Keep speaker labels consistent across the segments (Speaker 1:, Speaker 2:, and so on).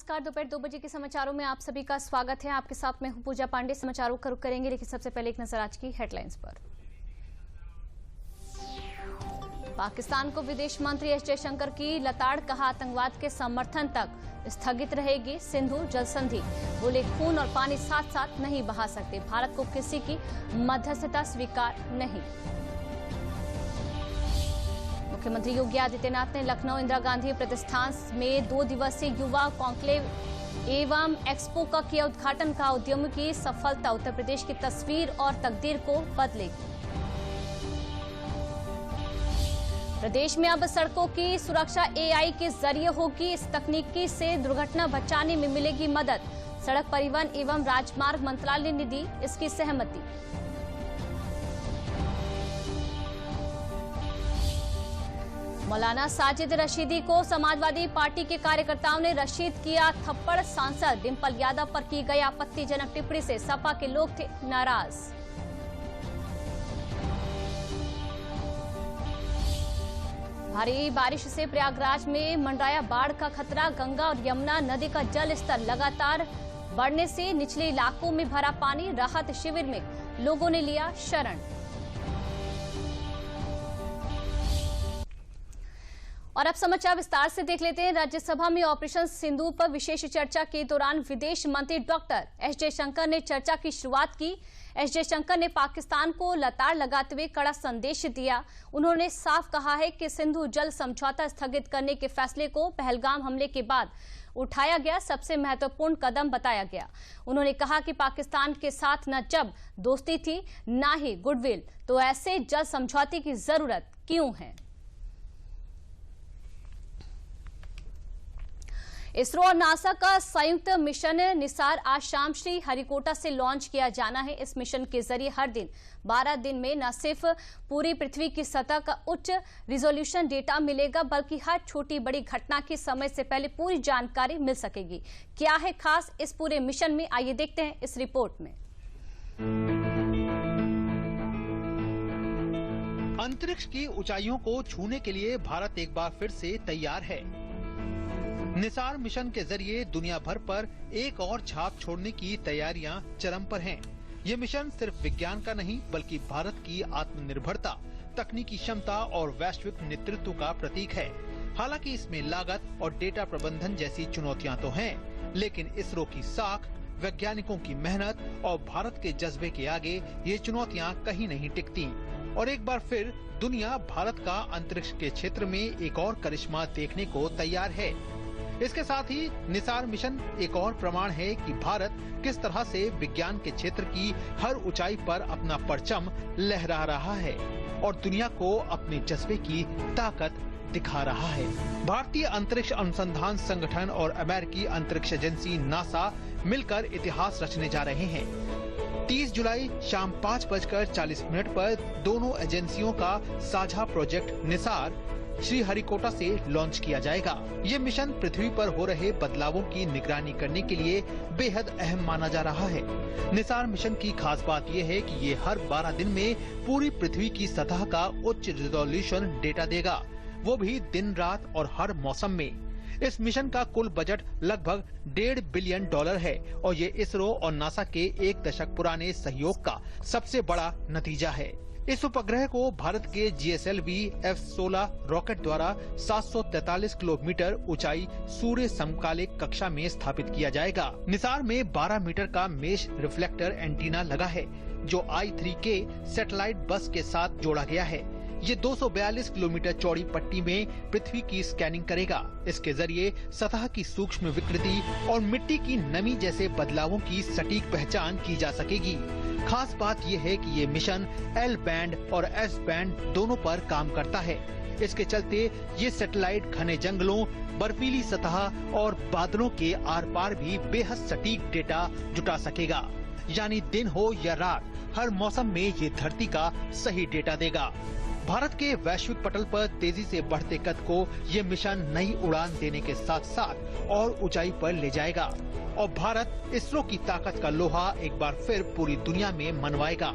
Speaker 1: नमस्कार। दोपहर 2 बजे के समाचारों में आप सभी का स्वागत है। आपके साथ मैं हूं पूजा पांडे। समाचारों का रुख करेंगे, लेकिन सबसे पहले एक नजर आज की हेडलाइंस पर। पाकिस्तान को विदेश मंत्री एस जयशंकर की लताड़, कहा आतंकवाद के समर्थन तक स्थगित रहेगी सिंधु जल संधि। बोले खून और पानी साथ साथ नहीं बहा सकते, भारत को किसी की मध्यस्थता स्वीकार नहीं। मुख्यमंत्री योगी आदित्यनाथ ने लखनऊ इंदिरा गांधी प्रतिष्ठान में 2 दिवसीय युवा कॉन्क्लेव एवं एक्सपो का किया उद्घाटन। का उद्यम की सफलता उत्तर प्रदेश की तस्वीर और तकदीर को बदलेगी। प्रदेश में अब सड़कों की सुरक्षा एआई के जरिए होगी। इस तकनीकी से दुर्घटना बचाने में मिलेगी मदद। सड़क परिवहन एवं राजमार्ग मंत्रालय ने दी इसकी सहमति। मौलाना साजिद रशीदी को समाजवादी पार्टी के कार्यकर्ताओं ने रशीद किया थप्पड़। सांसद डिंपल यादव पर की गई आपत्तिजनक टिप्पणी से सपा के लोग थे नाराज। भारी बारिश से प्रयागराज में मंडराया बाढ़ का खतरा। गंगा और यमुना नदी का जल स्तर लगातार बढ़ने से निचले इलाकों में भरा पानी। राहत शिविर में लोगों ने लिया शरण। और अब समाचार विस्तार से देख लेते हैं। राज्यसभा में ऑपरेशन सिंदूर पर विशेष चर्चा के दौरान विदेश मंत्री डॉक्टर एस जयशंकर ने चर्चा की शुरुआत की। एस जयशंकर ने पाकिस्तान को लताड़ लगाते हुए कड़ा संदेश दिया। उन्होंने साफ कहा है कि सिंधु जल समझौता स्थगित करने के फैसले को पहलगाम हमले के बाद उठाया गया सबसे महत्वपूर्ण कदम बताया गया। उन्होंने कहा कि पाकिस्तान के साथ न जब दोस्ती थी न ही गुडविल, तो ऐसे जल समझौते की जरूरत क्यों है। इसरो और नासा का संयुक्त मिशन निसार आज शाम श्री हरिकोटा से लॉन्च किया जाना है। इस मिशन के जरिए हर दिन 12 दिन में न सिर्फ पूरी पृथ्वी की सतह का उच्च रिजोल्यूशन डेटा मिलेगा, बल्कि हर छोटी बड़ी घटना की समय से पहले पूरी जानकारी मिल सकेगी। क्या है खास इस पूरे मिशन में, आइए देखते हैं इस रिपोर्ट में।
Speaker 2: अंतरिक्ष की ऊंचाइयों को छूने के लिए भारत एक बार फिर से तैयार है। निसार मिशन के जरिए दुनिया भर पर एक और छाप छोड़ने की तैयारियां चरम पर हैं। ये मिशन सिर्फ विज्ञान का नहीं, बल्कि भारत की आत्मनिर्भरता, तकनीकी क्षमता और वैश्विक नेतृत्व का प्रतीक है। हालांकि इसमें लागत और डेटा प्रबंधन जैसी चुनौतियां तो हैं, लेकिन इसरो की साख, वैज्ञानिकों की मेहनत और भारत के जज्बे के आगे ये चुनौतियां कहीं नहीं टिकती। और एक बार फिर दुनिया भारत का अंतरिक्ष के क्षेत्र में एक और करिश्मा देखने को तैयार है। इसके साथ ही निसार मिशन एक और प्रमाण है कि भारत किस तरह से विज्ञान के क्षेत्र की हर ऊंचाई पर अपना परचम लहरा रहा है और दुनिया को अपने जज्बे की ताकत दिखा रहा है। भारतीय अंतरिक्ष अनुसंधान संगठन और अमेरिकी अंतरिक्ष एजेंसी नासा मिलकर इतिहास रचने जा रहे हैं। 30 जुलाई शाम 5:40 पर दोनों एजेंसियों का साझा प्रोजेक्ट निसार श्री हरिकोटा से लॉन्च किया जाएगा। ये मिशन पृथ्वी पर हो रहे बदलावों की निगरानी करने के लिए बेहद अहम माना जा रहा है। निसार मिशन की खास बात ये है कि ये हर 12 दिन में पूरी पृथ्वी की सतह का उच्च रिजोल्यूशन डेटा देगा, वो भी दिन रात और हर मौसम में। इस मिशन का कुल बजट लगभग $1.5 बिलियन है और ये इसरो और नासा के 1 दशक पुराने सहयोग का सबसे बड़ा नतीजा है। इस उपग्रह को भारत के GSLV F-16 रॉकेट द्वारा 743 किलोमीटर ऊंचाई सूर्य समकालिक कक्षा में स्थापित किया जाएगा। निसार में 12 मीटर का मेश रिफ्लेक्टर एंटीना लगा है, जो I-3K सैटेलाइट बस के साथ जोड़ा गया है। ये 242 किलोमीटर चौड़ी पट्टी में पृथ्वी की स्कैनिंग करेगा। इसके जरिए सतह की सूक्ष्म विकृति और मिट्टी की नमी जैसे बदलावों की सटीक पहचान की जा सकेगी। खास बात यह है कि ये मिशन L बैंड और S बैंड दोनों पर काम करता है। इसके चलते ये सैटेलाइट घने जंगलों, बर्फीली सतह और बादलों के आर पार भी बेहद सटीक डेटा जुटा सकेगा। यानी दिन हो या रात, हर मौसम में ये धरती का सही डेटा देगा। भारत के वैश्विक पटल पर तेजी से बढ़ते कद को ये मिशन नई उड़ान देने के साथ साथ और ऊंचाई पर ले जाएगा और भारत इसरो की ताकत का लोहा एक बार फिर पूरी दुनिया में मनवाएगा।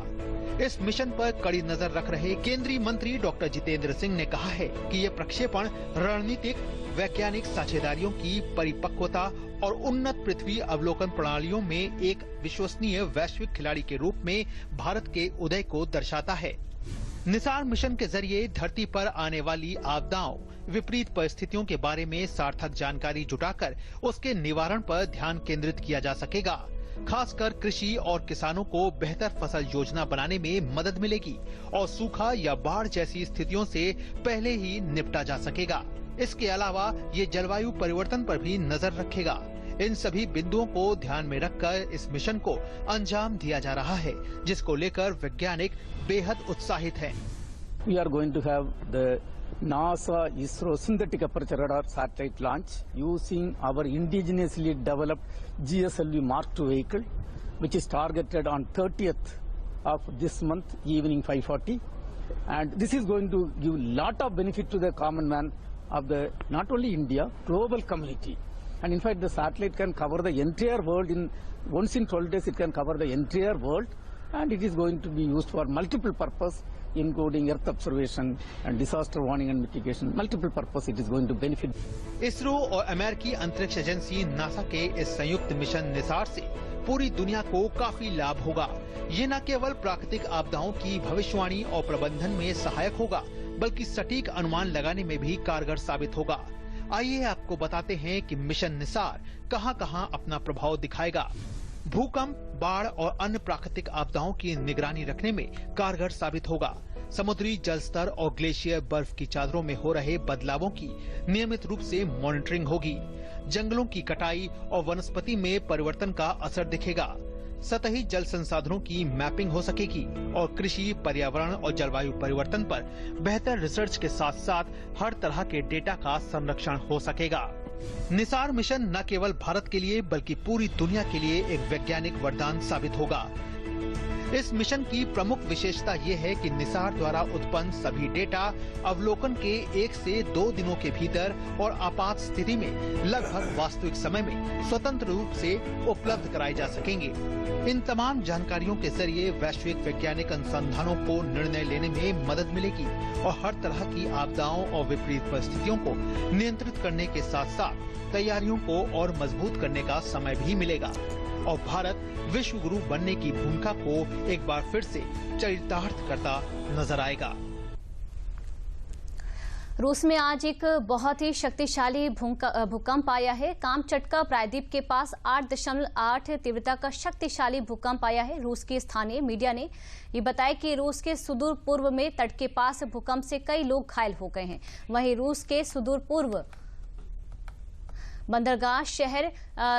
Speaker 2: इस मिशन पर कड़ी नजर रख रहे केंद्रीय मंत्री डॉक्टर जितेंद्र सिंह ने कहा है कि ये प्रक्षेपण रणनीतिक, वैज्ञानिक साझेदारियों की परिपक्वता और उन्नत पृथ्वी अवलोकन प्रणालियों में एक विश्वसनीय वैश्विक खिलाड़ी के रूप में भारत के उदय को दर्शाता है। निसार मिशन के जरिए धरती पर आने वाली आपदाओं, विपरीत परिस्थितियों के बारे में सार्थक जानकारी जुटाकर उसके निवारण पर ध्यान केंद्रित किया जा सकेगा। खासकर कृषि और किसानों को बेहतर फसल योजना बनाने में मदद मिलेगी और सूखा या बाढ़ जैसी स्थितियों से पहले ही निपटा जा सकेगा। इसके अलावा ये जलवायु परिवर्तन पर भी नजर रखेगा। इन सभी बिंदुओं को ध्यान में रखकर इस मिशन को अंजाम दिया जा रहा है, जिसको लेकर वैज्ञानिक बेहद उत्साहित हैं।
Speaker 3: We are going to have the NASA ISRO synthetic aperture radar satellite launch using our indigenously developed GSLV Mark II vehicle, which is targeted on 30th of this month evening 5:40, and this is going to give lot of benefit to the common man of the not only India, global community. And in fact, the satellite can cover the entire world once in 12 days. It can cover the entire world, and it is going to be used for multiple purpose, including earth observation and disaster warning and mitigation. Multiple purpose it is going to benefit.
Speaker 2: ISRO और अमेरिकी अंतरिक्ष agency NASA के इस संयुक्त mission Nisar से पूरी दुनिया को काफी लाभ होगा। ये न केवल प्राकृतिक आपदाओं की भविष्यवाणी और प्रबंधन में सहायक होगा, बल्कि सटीक अनुमान लगाने में भी कारगर साबित होगा। आइए आपको बताते हैं कि मिशन निसार कहां-कहां अपना प्रभाव दिखाएगा। भूकंप, बाढ़ और अन्य प्राकृतिक आपदाओं की निगरानी रखने में कारगर साबित होगा। समुद्री जल स्तर और ग्लेशियर बर्फ की चादरों में हो रहे बदलावों की नियमित रूप से मॉनिटरिंग होगी। जंगलों की कटाई और वनस्पति में परिवर्तन का असर दिखेगा। सतही जल संसाधनों की मैपिंग हो सकेगी और कृषि, पर्यावरण और जलवायु परिवर्तन पर बेहतर रिसर्च के साथ साथ हर तरह के डेटा का संरक्षण हो सकेगा। निसार मिशन न केवल भारत के लिए बल्कि पूरी दुनिया के लिए एक वैज्ञानिक वरदान साबित होगा। इस मिशन की प्रमुख विशेषता ये है कि निसार द्वारा उत्पन्न सभी डेटा अवलोकन के 1 से 2 दिनों के भीतर और आपात स्थिति में लगभग वास्तविक समय में स्वतंत्र रूप से उपलब्ध कराए जा सकेंगे। इन तमाम जानकारियों के जरिए वैश्विक वैज्ञानिक अनुसंधानों को निर्णय लेने में मदद मिलेगी और हर तरह की आपदाओं और विपरीत परिस्थितियों को नियंत्रित करने के साथ साथ तैयारियों को और मजबूत करने का समय भी मिलेगा और भारत विश्व गुरु बनने की भूमिका को एक बार फिर से चरितार्थ करता नजर आएगा।
Speaker 1: रूस में आज एक बहुत ही शक्तिशाली भूकंप आया है। कामचटका प्रायद्वीप के पास 8.8 तीव्रता का शक्तिशाली भूकंप आया है। रूस की स्थानीय मीडिया ने ये बताया कि रूस के सुदूर पूर्व में तट के पास भूकंप से कई लोग घायल हो गए हैं। वहीं रूस के सुदूर पूर्व बंदरगाह शहर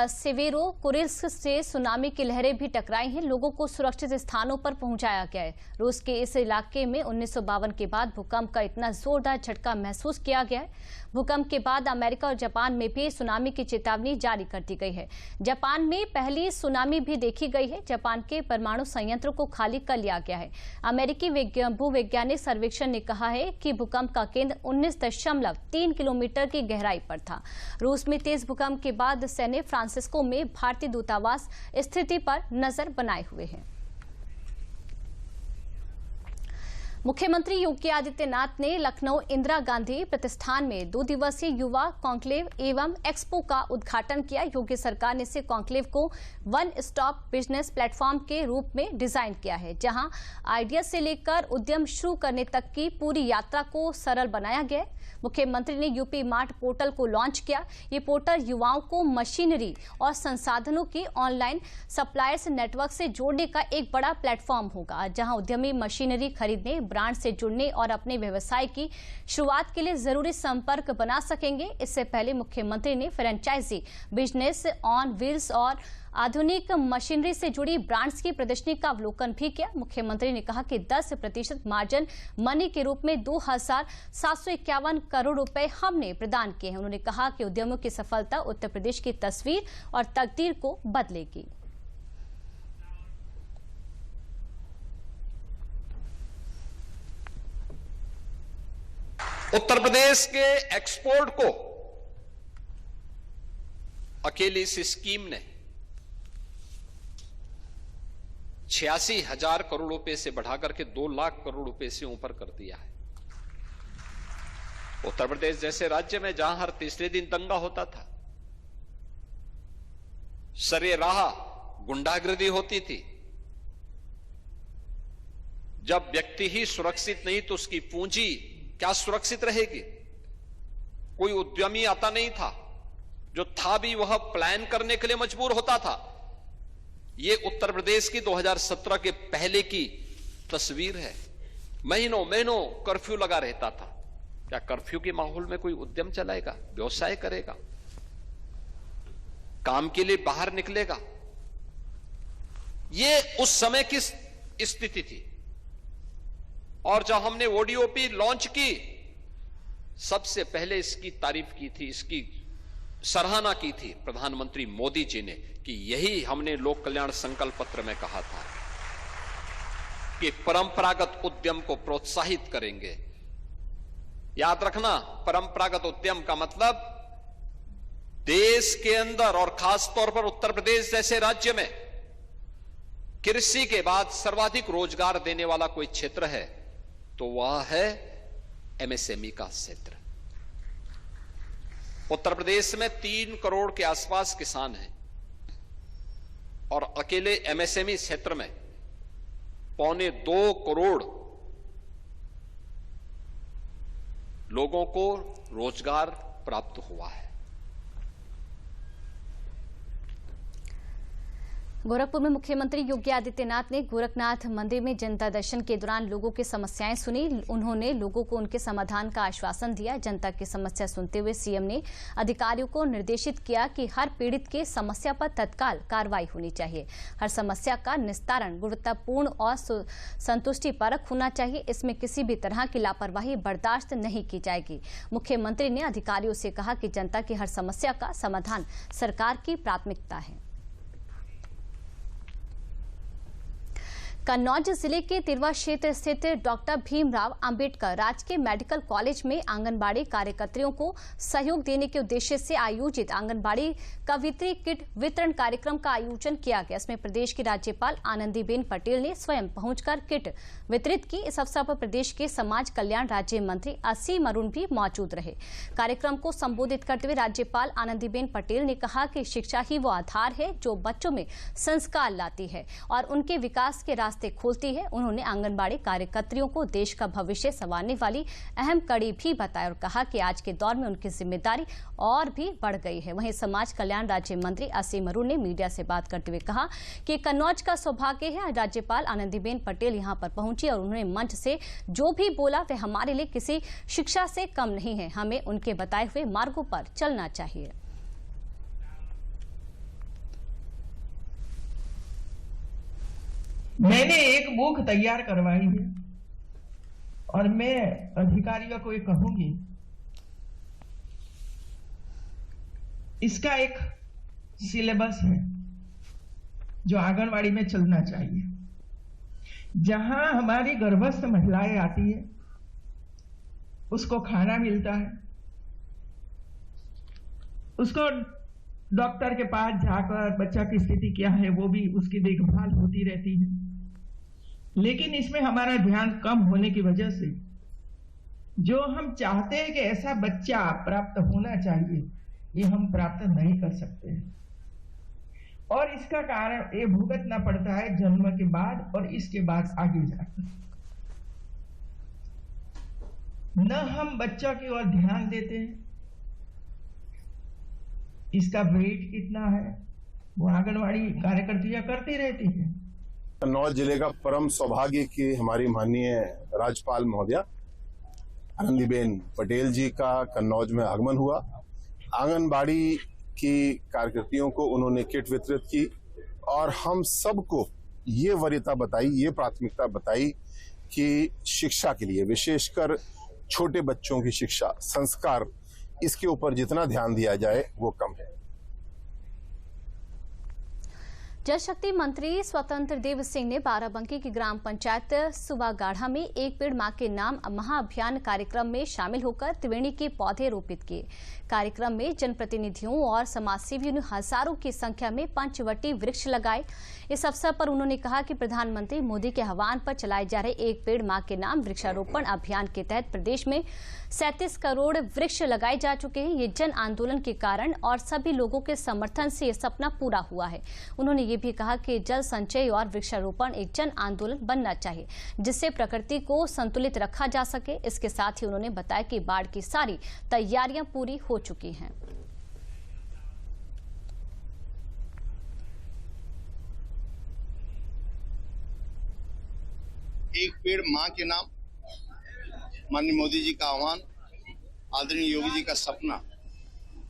Speaker 1: सेवेरो कुरिल्स्क से सुनामी की लहरें भी टकराई हैं। लोगों को सुरक्षित स्थानों पर पहुंचाया गया है। रूस के इस इलाके में 1952 के बाद भूकंप का इतना जोरदार झटका महसूस किया गया है। भूकंप के बाद अमेरिका और जापान में भी सुनामी की चेतावनी जारी कर दी गई है। जापान में पहली सुनामी भी देखी गई है। जापान के परमाणु संयंत्र को खाली कर लिया गया है। अमेरिकी भूवैज्ञानिक सर्वेक्षण ने कहा है कि भूकंप का केंद्र 19.3 किलोमीटर की गहराई पर था। रूस में तेज भूकंप के बाद सैन्य फ्रांसिस्को में भारतीय दूतावास स्थिति पर नजर बनाए हुए है। मुख्यमंत्री योगी आदित्यनाथ ने लखनऊ इंदिरा गांधी प्रतिष्ठान में 2 दिवसीय युवा कॉन्क्लेव एवं एक्सपो का उद्घाटन किया। योगी सरकार ने इस कॉन्क्लेव को वन स्टॉप बिजनेस प्लेटफॉर्म के रूप में डिजाइन किया है, जहां आइडिया से लेकर उद्यम शुरू करने तक की पूरी यात्रा को सरल बनाया गया है। मुख्यमंत्री ने यूपी मार्ट पोर्टल को लॉन्च किया। ये पोर्टल युवाओं को मशीनरी और संसाधनों की ऑनलाइन सप्लायर्स नेटवर्क से जोड़ने का एक बड़ा प्लेटफॉर्म होगा, जहां उद्यमी मशीनरी खरीदने, ब्रांड से जुड़ने और अपने व्यवसाय की शुरुआत के लिए जरूरी संपर्क बना सकेंगे। इससे पहले मुख्यमंत्री ने फ्रेंचाइजी बिजनेस ऑन व्हील्स और आधुनिक मशीनरी से जुड़ी ब्रांड्स की प्रदर्शनी का अवलोकन भी किया। मुख्यमंत्री ने कहा कि 10% मार्जिन मनी के रूप में 2,751 करोड़ रुपए हमने प्रदान किए हैं। उन्होंने कहा कि उद्यमों की सफलता उत्तर प्रदेश की तस्वीर और तकदीर को बदलेगी।
Speaker 4: उत्तर प्रदेश के एक्सपोर्ट को अकेली इस स्कीम ने 86,000 करोड़ रुपए से बढ़ाकर के 2 लाख करोड़ रुपए से ऊपर कर दिया है। उत्तर प्रदेश जैसे राज्य में जहां हर तीसरे दिन दंगा होता था, सरेराह गुंडागर्दी होती थी, जब व्यक्ति ही सुरक्षित नहीं तो उसकी पूंजी क्या सुरक्षित रहेगी। कोई उद्यमी आता नहीं था, जो था भी वह प्लान करने के लिए मजबूर होता था। यह उत्तर प्रदेश की 2017 के पहले की तस्वीर है। महीनों महीनों कर्फ्यू लगा रहता था। क्या कर्फ्यू के माहौल में कोई उद्यम चलाएगा, व्यवसाय करेगा, काम के लिए बाहर निकलेगा? यह उस समय की स्थिति थी। और जब हमने ओडीओपी लॉन्च की, सबसे पहले इसकी तारीफ की थी, इसकी सराहना की थी प्रधानमंत्री मोदी जी ने कि यही हमने लोक कल्याण संकल्प पत्र में कहा था कि परंपरागत उद्यम को प्रोत्साहित करेंगे। याद रखना, परंपरागत उद्यम का मतलब देश के अंदर और खास तौर पर उत्तर प्रदेश जैसे राज्य में कृषि के बाद सर्वाधिक रोजगार देने वाला कोई क्षेत्र है तो वह है एमएसएमई का क्षेत्र। उत्तर प्रदेश में 3 करोड़ के आसपास किसान हैं और अकेले एमएसएमई क्षेत्र में 1.25 करोड़ लोगों को रोजगार प्राप्त हुआ है।
Speaker 1: गोरखपुर में मुख्यमंत्री योगी आदित्यनाथ ने गोरखनाथ मंदिर में जनता दर्शन के दौरान लोगों की समस्याएं सुनी। उन्होंने लोगों को उनके समाधान का आश्वासन दिया। जनता की समस्या सुनते हुए सीएम ने अधिकारियों को निर्देशित किया कि हर पीड़ित की समस्या पर तत्काल कार्रवाई होनी चाहिए। हर समस्या का निस्तारण गुणवत्तापूर्ण और संतुष्टिपरक होना चाहिए। इसमें किसी भी तरह की लापरवाही बर्दाश्त नहीं की जाएगी। मुख्यमंत्री ने अधिकारियों से कहा कि जनता की हर समस्या का समाधान सरकार की प्राथमिकता है। कन्नौज जिले के तिरवा क्षेत्र स्थित डॉक्टर भीमराव अंबेडकर राजकीय मेडिकल कॉलेज में आंगनबाड़ी कार्यकर्तियों को सहयोग देने के उद्देश्य से आयोजित आंगनबाड़ी कवित्री किट वितरण कार्यक्रम का आयोजन किया गया। इसमें प्रदेश की राज्यपाल आनंदीबेन पटेल ने स्वयं पहुंचकर किट वितरित की। इस अवसर पर प्रदेश के समाज कल्याण राज्य मंत्री असीम अरुण भी मौजूद रहे। कार्यक्रम को संबोधित करते हुए राज्यपाल आनंदीबेन पटेल ने कहा कि शिक्षा ही वो आधार है जो बच्चों में संस्कार लाती है और उनके विकास के रास्ते खोलती है। उन्होंने आंगनबाड़ी कार्यकर्तियों को देश का भविष्य संवारने वाली अहम कड़ी भी बताया और कहा कि आज के दौर में उनकी जिम्मेदारी और भी बढ़ गई है। वहीं समाज कल्याण राज्य मंत्री असीम अरुण ने मीडिया से बात करते हुए कहा कि कन्नौज का सौभाग्य है राज्यपाल आनंदीबेन पटेल यहां पर पहुंची और उन्होंने मंच से जो भी बोला वह हमारे लिए किसी शिक्षा से कम नहीं है। हमें उनके बताए हुए मार्गों पर चलना चाहिए।
Speaker 5: मैंने एक बुक तैयार करवाई है और मैं अधिकारियों को ये कहूंगी, इसका एक सिलेबस है जो आंगनवाड़ी में चलना चाहिए। जहां हमारी गर्भस्थ महिलाएं आती है उसको खाना मिलता है, उसको डॉक्टर के पास जाकर बच्चा की स्थिति क्या है वो भी उसकी देखभाल होती रहती है। लेकिन इसमें हमारा ध्यान कम होने की वजह से जो हम चाहते हैं कि ऐसा बच्चा प्राप्त होना चाहिए ये हम प्राप्त नहीं कर सकते हैं और इसका कारण ये भुगतना पड़ता है जन्म के बाद और इसके बाद आगे जाकर। न हम बच्चों की ओर ध्यान देते हैं, इसका वेट कितना है वो आंगनवाड़ी कार्यकर्तियां करती रहती है।
Speaker 6: कन्नौज जिले का परम सौभाग्य की हमारी माननीय राज्यपाल महोदया आनंदीबेन पटेल जी का कन्नौज में आगमन हुआ। आंगनबाड़ी की कार्यकर्तियों को उन्होंने किट वितरित की और हम सबको ये वरीयता बताई, ये प्राथमिकता बताई कि शिक्षा के लिए विशेषकर छोटे बच्चों की शिक्षा, संस्कार, इसके ऊपर जितना ध्यान दिया जाए वो कम है।
Speaker 1: जल शक्ति मंत्री स्वतंत्र देव सिंह ने बाराबंकी की ग्राम पंचायत सुबागाढ़ा में एक पेड़ मां के नाम महाअभियान कार्यक्रम में शामिल होकर त्रिवेणी के पौधे रोपित किए। कार्यक्रम में जनप्रतिनिधियों और समाजसेवियों ने हजारों की संख्या में पंचवटी वृक्ष लगाए। इस अवसर पर उन्होंने कहा कि प्रधानमंत्री मोदी के आह्वान पर चलाए जा रहे एक पेड़ मां के नाम वृक्षारोपण अभियान के तहत प्रदेश में 37 करोड़ वृक्ष लगाए जा चुके हैं। ये जन आंदोलन के कारण और सभी लोगों के समर्थन से ये सपना पूरा हुआ है। उन्होंने ये भी कहा कि जल संचय और वृक्षारोपण एक जन आंदोलन बनना चाहिए, जिससे प्रकृति को संतुलित रखा जा सके। इसके साथ ही उन्होंने बताया कि बाढ़ की सारी तैयारियां पूरी हो चुकी हैं।
Speaker 7: एक पेड़ मां के नाम, माननीय मोदी जी का आह्वान, आदरणीय योगी जी का सपना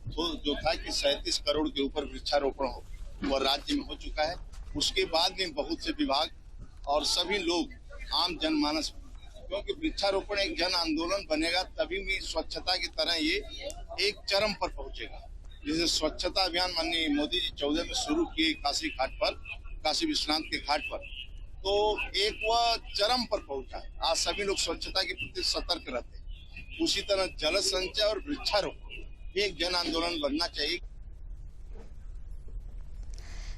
Speaker 7: तो जो था कि 37 करोड़ के ऊपर वृक्षारोपण हो, वह राज्य में हो चुका है। उसके बाद में बहुत से विभाग और सभी लोग, आम जनमानस, क्योंकि वृक्षारोपण एक जन आंदोलन बनेगा तभी भी स्वच्छता की तरह ये एक चरम पर पहुंचेगा। जैसे स्वच्छता अभियान माननीय मोदी जी 14 में शुरू किए काशी घाट पर, काशी विश्वनाथ के घाट पर, तो एक वह चरम पर पहुंचा है। आज सभी लोग स्वच्छता के प्रति सतर्क रहते हैं। उसी तरह जल संचय और वृक्षारोपण एक जन आंदोलन बनना चाहिए।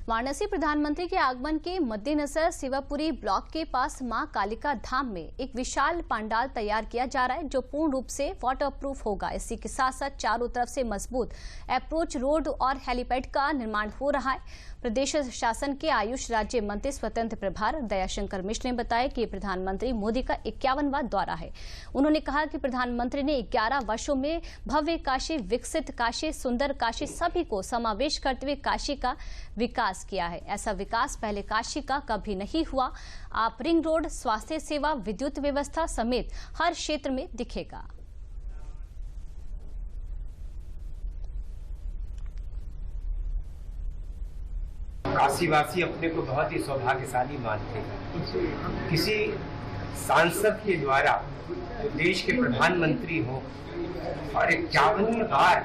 Speaker 1: वाराणसी प्रधानमंत्री के आगमन के मद्देनजर शिवापुरी ब्लॉक के पास मां कालिका धाम में एक विशाल पंडाल तैयार किया जा रहा है, जो पूर्ण रूप से वाटरप्रूफ होगा। इसी के साथ साथ चारों तरफ से मजबूत अप्रोच रोड और हेलीपैड का निर्माण हो रहा है। प्रदेश शासन के आयुष राज्य मंत्री स्वतंत्र प्रभार दयाशंकर मिश्र ने बताया कि प्रधानमंत्री मोदी का 51वां दौरा है। उन्होंने कहा कि प्रधानमंत्री ने 11 वर्षों में भव्य काशी, विकसित काशी, सुंदर काशी सभी को समावेश करते हुए काशी का विकास किया है। ऐसा विकास पहले काशी का कभी नहीं हुआ। आप रिंग रोड, स्वास्थ्य सेवा, विद्युत व्यवस्था समेत हर क्षेत्र में दिखेगा।
Speaker 8: काशीवासी अपने को बहुत ही सौभाग्यशाली मानते हैं। किसी सांसद के द्वारा देश के प्रधानमंत्री हो और 51वीं बार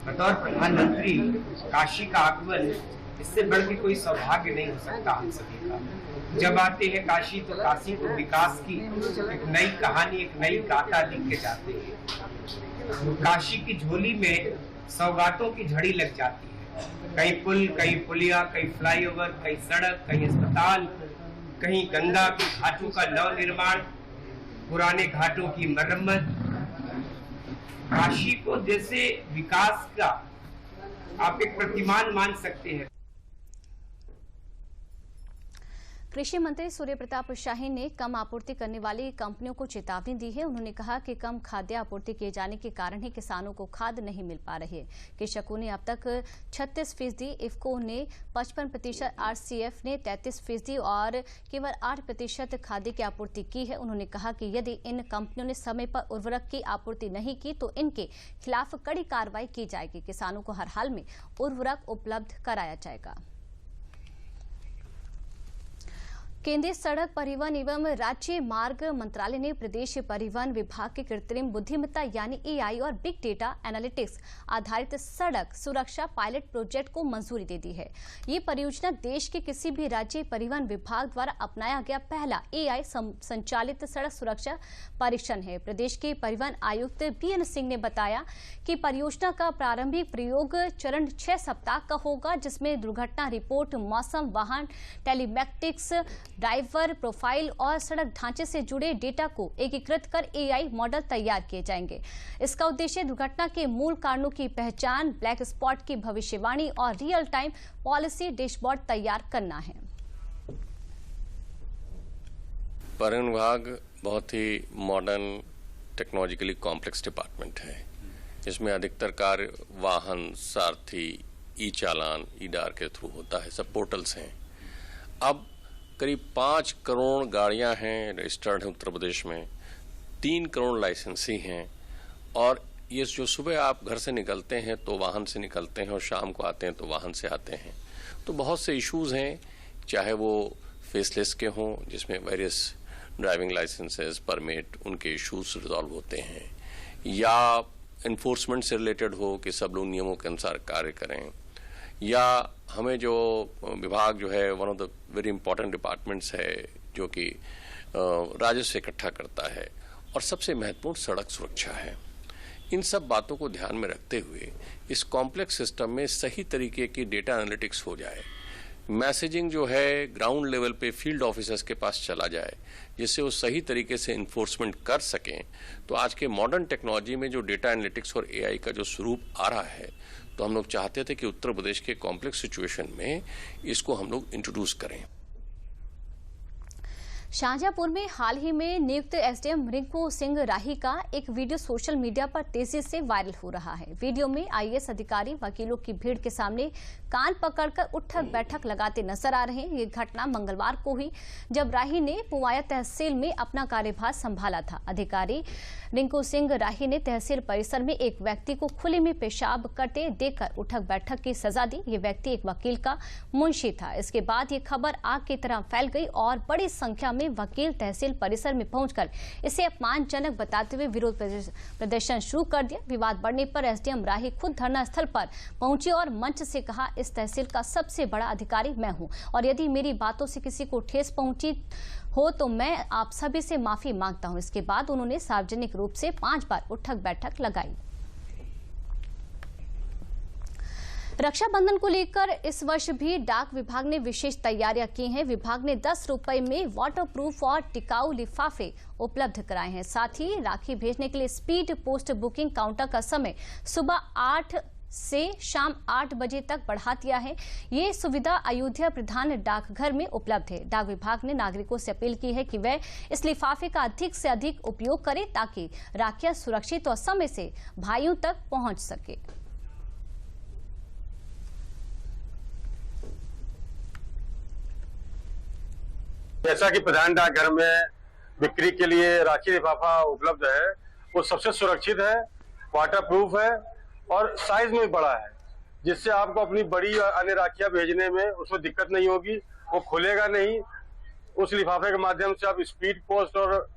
Speaker 8: बतौर प्रधानमंत्री काशी का आगमन, इससे बढ़ के कोई सौभाग्य नहीं हो सकता हम सभी का। जब आते हैं काशी तो काशी को विकास की एक नई कहानी, एक नई गाथा लिख के जाते हैं। काशी की झोली में सौगातों की झड़ी लग जाती है। कहीं पुल, कहीं पुलिया, कहीं फ्लाईओवर, कहीं सड़क, कहीं अस्पताल, कहीं गंगा के घाटों का नव निर्माण, पुराने घाटों की मरम्मत। काशी को जैसे विकास का आप एक प्रतिमान मान सकते हैं।
Speaker 1: कृषि मंत्री सूर्य प्रताप शाही ने कम आपूर्ति करने वाली कंपनियों को चेतावनी दी है। उन्होंने कहा कि कम खाद्य आपूर्ति किए जाने के कारण ही किसानों को खाद नहीं मिल पा रही है। कृषकों ने अब तक 36%, इफ्को ने 55%, आरसीएफ ने 33% और केवल 8% खाद्य की आपूर्ति की है। उन्होंने कहा कि यदि इन कंपनियों ने समय पर उर्वरक की आपूर्ति नहीं की तो इनके खिलाफ कड़ी कार्रवाई की जाएगी। किसानों को हर हाल में उर्वरक उपलब्ध कराया जाएगा। केंद्रीय सड़क परिवहन एवं राज्य मार्ग मंत्रालय ने प्रदेश परिवहन विभाग के कृत्रिम बुद्धिमत्ता यानी एआई और बिग डेटा एनालिटिक्स आधारित सड़क सुरक्षा पायलट प्रोजेक्ट को मंजूरी दे दी है। ये परियोजना देश के किसी भी राज्य परिवहन विभाग द्वारा अपनाया गया पहला एआई संचालित सड़क सुरक्षा परीक्षण है। प्रदेश के परिवहन आयुक्त बीएन सिंह ने बताया कि परियोजना का प्रारंभिक प्रयोग चरण 6 सप्ताह का होगा, जिसमें दुर्घटना रिपोर्ट, मौसम, वाहन टेलीमेटिक्स, ड्राइवर प्रोफाइल और सड़क ढांचे से जुड़े डेटा को एकीकृत कर एआई मॉडल तैयार किए जाएंगे। इसका उद्देश्य दुर्घटना के मूल कारणों की पहचान, ब्लैक स्पॉट की भविष्यवाणी और रियल टाइम पॉलिसी डैशबोर्ड तैयार करना है।
Speaker 9: परिवहन विभाग बहुत ही मॉडर्न, टेक्नोलॉजिकली कॉम्प्लेक्स डिपार्टमेंट है। इसमें अधिकतर कार्य वाहन, सारथी, ई चालान, ई डार के थ्रू होता है। सब पोर्टल्स हैं। अब करीब 5 करोड़ गाड़ियां हैं रजिस्टर्ड हैं उत्तर प्रदेश में, 3 करोड़ लाइसेंसी हैं। और ये जो सुबह आप घर से निकलते हैं तो वाहन से निकलते हैं और शाम को आते हैं तो वाहन से आते हैं, तो बहुत से इश्यूज हैं, चाहे वो फेसलेस के हों जिसमें वेरियस ड्राइविंग लाइसेंसेस, परमिट, उनके इश्यूज रिजॉल्व होते हैं, या इन्फोर्समेंट से रिलेटेड हो कि सब लोग नियमों के अनुसार कार्य करें, या हमें जो विभाग जो है one of the very important departments है जो कि राजस्व इकट्ठा करता है, और सबसे महत्वपूर्ण सड़क सुरक्षा है। इन सब बातों को ध्यान में रखते हुए इस कॉम्प्लेक्स सिस्टम में सही तरीके की डेटा एनालिटिक्स हो जाए, मैसेजिंग जो है ग्राउंड लेवल पे फील्ड ऑफिसर्स के पास चला जाए, जिससे वो सही तरीके से इन्फोर्समेंट कर सकें। तो आज के मॉडर्न टेक्नोलॉजी में जो डेटा एनालिटिक्स और एआई का जो स्वरूप आ रहा है, तो हम लोग चाहते थे कि उत्तर प्रदेश के कॉम्प्लेक्स सिचुएशन में इसको हम लोग इंट्रोड्यूस करें।
Speaker 1: शाहजहांपुर में हाल ही में नियुक्त एसडीएम रिंकू सिंह राही का एक वीडियो सोशल मीडिया पर तेजी से वायरल हो रहा है। वीडियो में आईएएस अधिकारी वकीलों की भीड़ के सामने कान पकड़कर उठक बैठक लगाते नजर आ रहे हैं। ये घटना मंगलवार को हुई जब राही ने पुवाया तहसील में अपना कार्यभार संभाला था। अधिकारी रिंकू सिंह राही ने तहसील परिसर में एक व्यक्ति को खुले में पेशाब करते देखकर उठक बैठक की सजा दी। ये व्यक्ति एक वकील का मुंशी था। इसके बाद ये खबर आग की तरह फैल गई और बड़ी संख्या में वकील तहसील परिसर में पहुंचकर इसे अपमानजनक बताते हुए विरोध प्रदर्शन शुरू कर दिया। विवाद बढ़ने पर एसडीएम राही खुद धरना स्थल पर पहुंचे और मंच से कहा, इस तहसील का सबसे बड़ा अधिकारी मैं हूं और यदि मेरी बातों से किसी को ठेस पहुंची हो तो मैं आप सभी से माफी मांगता हूं। इसके बाद उन्होंने सार्वजनिक रूप से 5 बार उठक बैठक लगाई। रक्षाबंधन को लेकर इस वर्ष भी डाक विभाग ने विशेष तैयारियां की हैं। विभाग ने 10 रुपए में वाटरप्रूफ और टिकाऊ लिफाफे उपलब्ध कराए हैं। साथ ही राखी भेजने के लिए स्पीड पोस्ट बुकिंग काउंटर का समय सुबह 8 से शाम 8 बजे तक बढ़ा दिया है। ये सुविधा अयोध्या प्रधान डाकघर में उपलब्ध है। डाक विभाग ने नागरिकों से अपील की है कि वे इस लिफाफे का अधिक से अधिक उपयोग करें ताकि राखियां सुरक्षित और समय से भाइयों तक पहुंच सके।
Speaker 10: जैसा कि प्रधान डाकघर में बिक्री के लिए राखी लिफाफा उपलब्ध है, वो सबसे सुरक्षित है, वाटरप्रूफ है और साइज में बड़ा है, जिससे आपको अपनी बड़ी अन्य राखियां भेजने में उसमें दिक्कत नहीं होगी। वो खुलेगा नहीं। उस लिफाफे के माध्यम से आप स्पीड पोस्ट और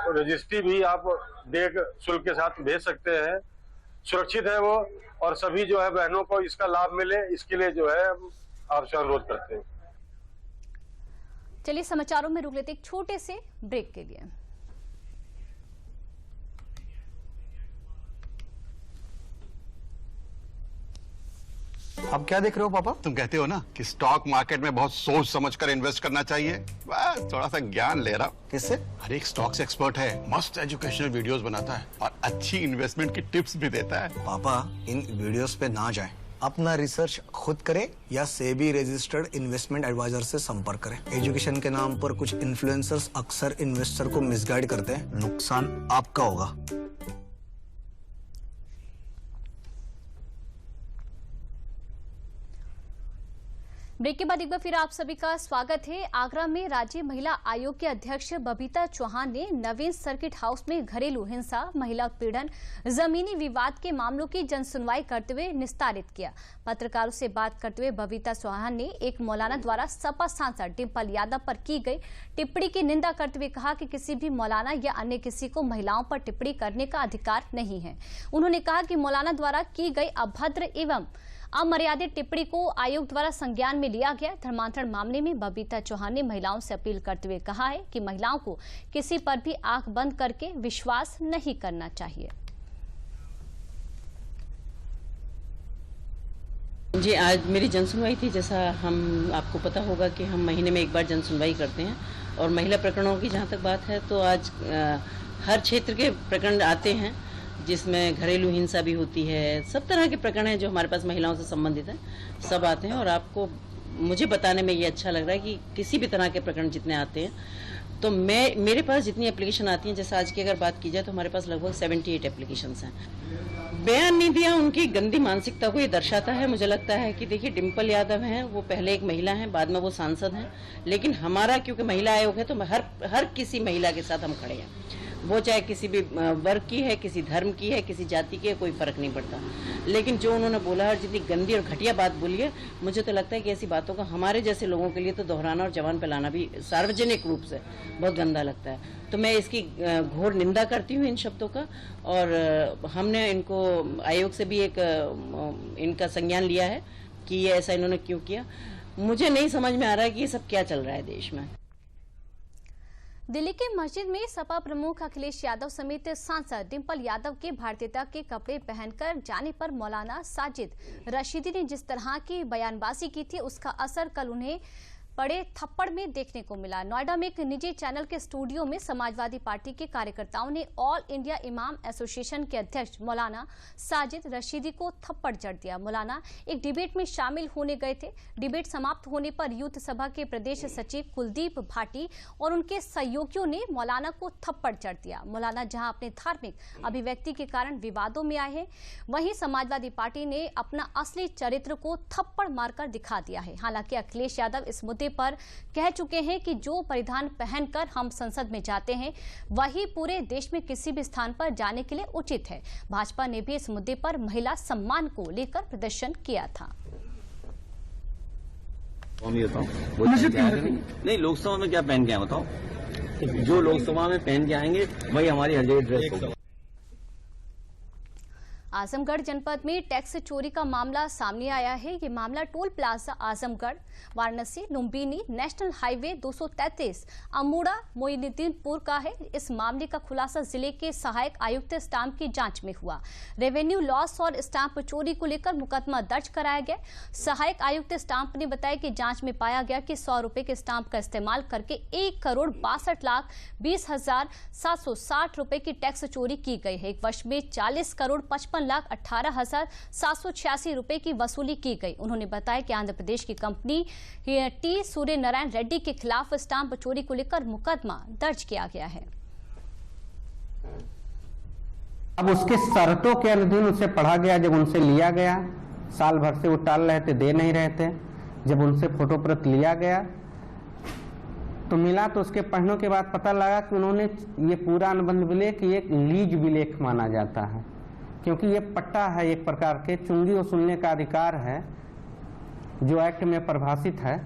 Speaker 10: रजिस्ट्री भी आप देख शुल्क के साथ भेज सकते हैं। सुरक्षित है वो, और सभी जो है बहनों को इसका लाभ मिले, इसके लिए जो है आपसे अनुरोध करते हैं।
Speaker 1: चलिए समाचारों में रुक लेते एक छोटे से ब्रेक के लिए।
Speaker 11: अब क्या देख रहे हो पापा? तुम कहते हो ना कि स्टॉक मार्केट में बहुत सोच समझकर इन्वेस्ट करना चाहिए। बस थोड़ा सा ज्ञान ले रहा हूं। किससे? हर एक स्टॉक्स एक्सपर्ट है, मस्त एजुकेशनल वीडियोस बनाता है और अच्छी इन्वेस्टमेंट की टिप्स भी देता है।
Speaker 12: पापा इन वीडियोस पे ना जाएं, अपना रिसर्च खुद करें या सेबी रजिस्टर्ड इन्वेस्टमेंट एडवाइजर से संपर्क करें। एजुकेशन के नाम पर कुछ इन्फ्लुएंसर्स अक्सर इन्वेस्टर को मिसगाइड करते हैं, नुकसान आपका होगा।
Speaker 1: ब्रेक के बाद एक बार फिर आप सभी का स्वागत है। आगरा में राज्य महिला आयोग के अध्यक्ष बबीता चौहान ने नवीन सर्किट हाउस में घरेलू हिंसा, महिला उत्पीड़न, जमीनी विवाद के मामलों की जनसुनवाई करते हुए निस्तारित किया। पत्रकारों से बात करते हुए बबीता चौहान ने एक मौलाना द्वारा सपा सांसद डिंपल यादव पर की गई टिप्पणी की निंदा करते हुए कहा कि किसी भी मौलाना या अन्य किसी को महिलाओं पर टिप्पणी करने का अधिकार नहीं है। उन्होंने कहा कि मौलाना द्वारा की गई अभद्र एवं अमर्यादित टिप्पणी को आयोग द्वारा संज्ञान में लिया गया। धर्मांतरण मामले में बबीता चौहान ने महिलाओं से अपील करते हुए कहा है कि महिलाओं को किसी पर भी आंख बंद करके विश्वास नहीं करना चाहिए।
Speaker 13: जी, आज मेरी जनसुनवाई थी। जैसा हम आपको पता होगा कि हम महीने में एक बार जनसुनवाई करते हैं और महिला प्रकरणों की जहाँ तक बात है तो आज हर क्षेत्र के प्रकरण आते हैं, जिसमें घरेलू हिंसा भी होती है। सब तरह के प्रकरण हैं जो हमारे पास महिलाओं से संबंधित हैं, सब आते हैं। और आपको मुझे बताने में ये अच्छा लग रहा है कि किसी भी तरह के प्रकरण जितने आते हैं तो मेरे पास जितनी एप्लीकेशन आती हैं, जैसे आज की अगर बात की जाए तो हमारे पास लगभग 78 एप्लीकेशंस हैं। बयान नहीं दिया उनकी गंदी मानसिकता को ये दर्शाता है। मुझे लगता है कि देखिए, डिंपल यादव हैं, वो पहले एक महिला हैं, बाद में वो सांसद हैं, लेकिन हमारा क्योंकि महिला आयोग है तो हर किसी महिला के साथ हम खड़े हैं। वो चाहे किसी भी वर्ग की है, किसी धर्म की है, किसी जाति की है, कोई फर्क नहीं पड़ता। लेकिन जो उन्होंने बोला और जितनी गंदी और घटिया बात बोली है, मुझे तो लगता है कि ऐसी बातों का हमारे जैसे लोगों के लिए तो दोहराना और जवान पे लाना भी सार्वजनिक रूप से बहुत गंदा लगता है। तो मैं इसकी घोर निंदा करती हूँ इन शब्दों का। और हमने इनको आयोग से भी एक इनका संज्ञान लिया है, कि ये ऐसा इन्होंने क्यों किया। मुझे नहीं समझ में आ रहा है कि ये सब क्या चल रहा है देश में।
Speaker 1: दिल्ली के मस्जिद में सपा प्रमुख अखिलेश यादव समेत सांसद डिंपल यादव के भारतीयता के कपड़े पहनकर जाने पर मौलाना साजिद रशीदी ने जिस तरह की बयानबाजी की थी, उसका असर कल उन्हें बड़े थप्पड़ में देखने को मिला। नोएडा में एक निजी चैनल के स्टूडियो में समाजवादी पार्टी के कार्यकर्ताओं ने ऑल इंडिया इमाम एसोसिएशन के अध्यक्ष मौलाना साजिद रशीदी को थप्पड़ जड़ दिया। मौलाना एक डिबेट में शामिल होने गए थे। डिबेट समाप्त होने पर यूथ सभा के प्रदेश सचिव कुलदीप भाटी और उनके सहयोगियों ने मौलाना को थप्पड़ जड़ दिया। मौलाना जहां अपने धार्मिक अभिव्यक्ति के कारण विवादों में आए हैं, वहीं समाजवादी पार्टी ने अपना असली चरित्र को थप्पड़ मारकर दिखा दिया है। हालांकि अखिलेश यादव इस मुद्दे पर कह चुके हैं कि जो परिधान पहनकर हम संसद में जाते हैं वही पूरे देश में किसी भी स्थान पर जाने के लिए उचित है। भाजपा ने भी इस मुद्दे पर महिला सम्मान को लेकर प्रदर्शन किया था।
Speaker 14: नहीं, लोकसभा में क्या पहन के आए बताओ? जो लोकसभा में पहन के आएंगे वही हमारी हर जगह ड्रेस होगा।
Speaker 1: आजमगढ़ जनपद में टैक्स चोरी का मामला सामने आया है। ये मामला toll plaza Azamgarh, Varanasi, Lumbini, national highway 233, अमूड़ा, मोइनुद्दीनपुर का है। इस मामले का खुलासा जिले के सहायक आयुक्त स्टाम्प की जांच में हुआ। रेवेन्यू लॉस और स्टाम्प चोरी को लेकर मुकदमा दर्ज कराया गया। सहायक आयुक्त स्टाम्प ने बताया कि जांच में पाया गया कि 100 रुपए के स्टाम्प का इस्तेमाल करके 1,62,20,760 रुपए की टैक्स चोरी की गई है। एक वर्ष में 40,55,18,786 रुपए की वसूली की गई। उन्होंने बताया कि आंध्र प्रदेश की कंपनी टी सूर्य नारायण रेड्डी के खिलाफ स्टाम्प चोरी को लेकर मुकदमा दर्ज किया गया है।
Speaker 15: अब उसके शर्तों के अधीन उसे पढ़ा गया। जब उनसे लिया गया, साल भर से वो टाल रहे थे, दे नहीं रहे थे। जब उनसे फोटो प्रत लिया गया तो मिला, तो उसके पढ़ने के बाद पता लगा कि उन्होंने ये पूरा अनुबंध विलेख एक लीज विलेख माना जाता है, क्योंकि ये पट्टा है, एक प्रकार के चुंगी वसूलने का अधिकार है जो एक्ट में परिभाषित है।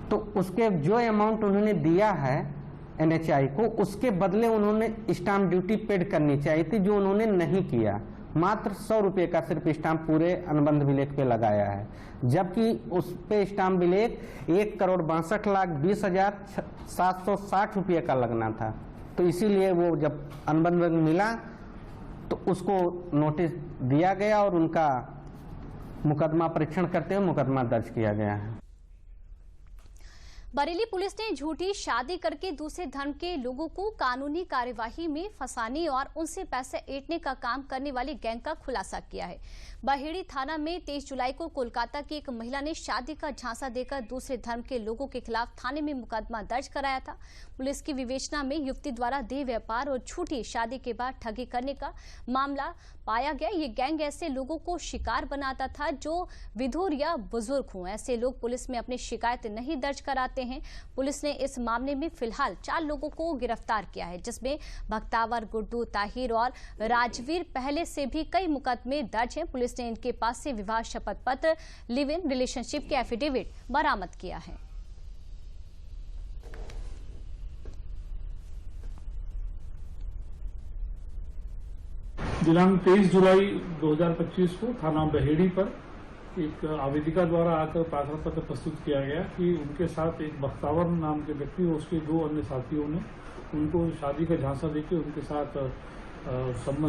Speaker 15: तो उसके जो अमाउंट उन्होंने दिया है एनएचआई को, उसके बदले उन्होंने स्टाम्प ड्यूटी पेड करनी चाहिए थी, जो उन्होंने नहीं किया। मात्र 100 रुपये का सिर्फ स्टाम्प पूरे अनुबंध विलेख पे लगाया है, जबकि उस पे स्टाम्प विलेख 1,62,20,760 रुपये का लगना था। तो इसीलिए वो जब अनुबंध मिला तो उसको नोटिस दिया गया और उनका मुकदमा परीक्षण करते हुए मुकदमा दर्ज किया गया है।
Speaker 1: बरेली पुलिस ने झूठी शादी करके दूसरे धर्म के लोगों को कानूनी कार्यवाही में फंसाने और उनसे पैसे ऐंठने का काम करने वाली गैंग का खुलासा किया है। बहेड़ी थाना में 23 जुलाई को कोलकाता की एक महिला ने शादी का झांसा देकर दूसरे धर्म के लोगों के खिलाफ थाने में मुकदमा दर्ज कराया था। पुलिस की विवेचना में युवती द्वारा देह व्यापार और झूठी शादी के बाद ठगी करने का मामला पाया गया। ये गैंग ऐसे लोगों को शिकार बनाता था जो विधुर या बुजुर्ग हों। ऐसे लोग पुलिस में अपनी शिकायत नहीं दर्ज कराते हैं। पुलिस ने इस मामले में फिलहाल 4 लोगों को गिरफ्तार किया है, जिसमें भक्तावर, गुड्डू, ताहिर और राजवीर पहले से भी कई मुकदमे दर्ज हैं। पुलिस ने इनके पास से विवाह शपथ पत्र, लिव इन रिलेशनशिप के एफिडेविट बरामद किया है।
Speaker 16: दिनांक 23 जुलाई 2025 को थाना बहेड़ी पर एक आवेदिका द्वारा आकर प्रार्थना पत्र प्रस्तुत किया गया कि उनके साथ एक बख्तावर नाम के व्यक्ति और उसके 2 अन्य साथियों ने उनको शादी का झांसा देकर उनके साथ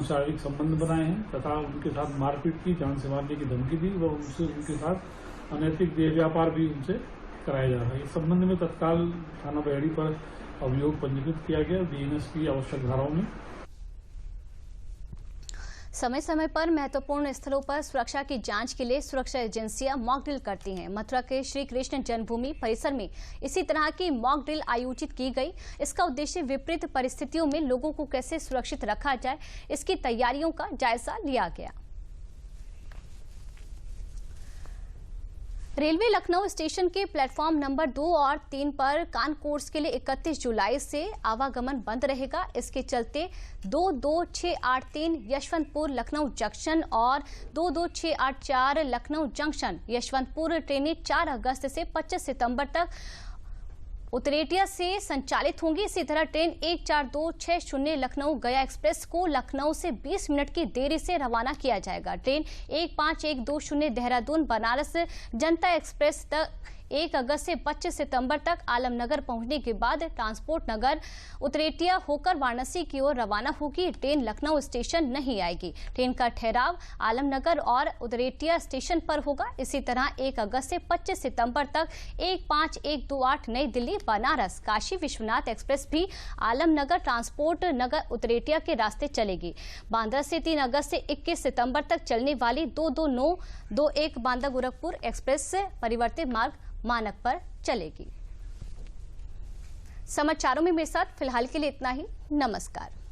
Speaker 16: शारीरिक संबंध बनाए हैं तथा उनके साथ मारपीट की, जान से मारने की धमकी दी व उनके साथ अनैतिक देह व्यापार भी उनसे कराया जा रहा है। इस संबंध में तत्काल थाना बहेड़ी पर अभियोग पंजीकृत किया गया बीएनएस की आवश्यक धाराओं में।
Speaker 1: समय समय पर महत्वपूर्ण स्थलों पर सुरक्षा की जांच के लिए सुरक्षा एजेंसियां मॉक ड्रिल करती हैं। मथुरा के श्री कृष्ण जन्मभूमि परिसर में इसी तरह की मॉक ड्रिल आयोजित की गई। इसका उद्देश्य विपरीत परिस्थितियों में लोगों को कैसे सुरक्षित रखा जाए, इसकी तैयारियों का जायजा लिया गया। रेलवे लखनऊ स्टेशन के प्लेटफॉर्म नंबर 2 और 3 पर कान कोर्स के लिए 31 जुलाई से आवागमन बंद रहेगा। इसके चलते 22683 यशवंतपुर लखनऊ जंक्शन और 22684 लखनऊ जंक्शन यशवंतपुर ट्रेनें 4 अगस्त से 25 सितंबर तक उतरेटिया से संचालित होंगी। इसी तरह ट्रेन 14260 लखनऊ गया एक्सप्रेस को लखनऊ से 20 मिनट की देरी से रवाना किया जाएगा। ट्रेन 15120 देहरादून बनारस जनता एक्सप्रेस तक 1 अगस्त से 25 सितंबर तक आलमनगर पहुंचने के बाद ट्रांसपोर्ट नगर उतरेटिया होकर वाराणसी की ओर रवाना होगी। ट्रेन लखनऊ स्टेशन नहीं आएगी। ट्रेन का ठहराव आलमनगर और उतरेटिया स्टेशन पर होगा। इसी तरह 1 अगस्त से 25 सितंबर तक 15128 नई दिल्ली बनारस काशी विश्वनाथ एक्सप्रेस भी आलमनगर ट्रांसपोर्ट नगर उतरेटिया के रास्ते चलेगी। बांद्रा से 3 अगस्त से 21 सितंबर तक चलने वाली 22921 बांद्रा गोरखपुर एक्सप्रेस से परिवर्तित मार्ग मानक पर चलेगी। समाचारों में मेरे साथ फिलहाल के लिए इतना ही। नमस्कार।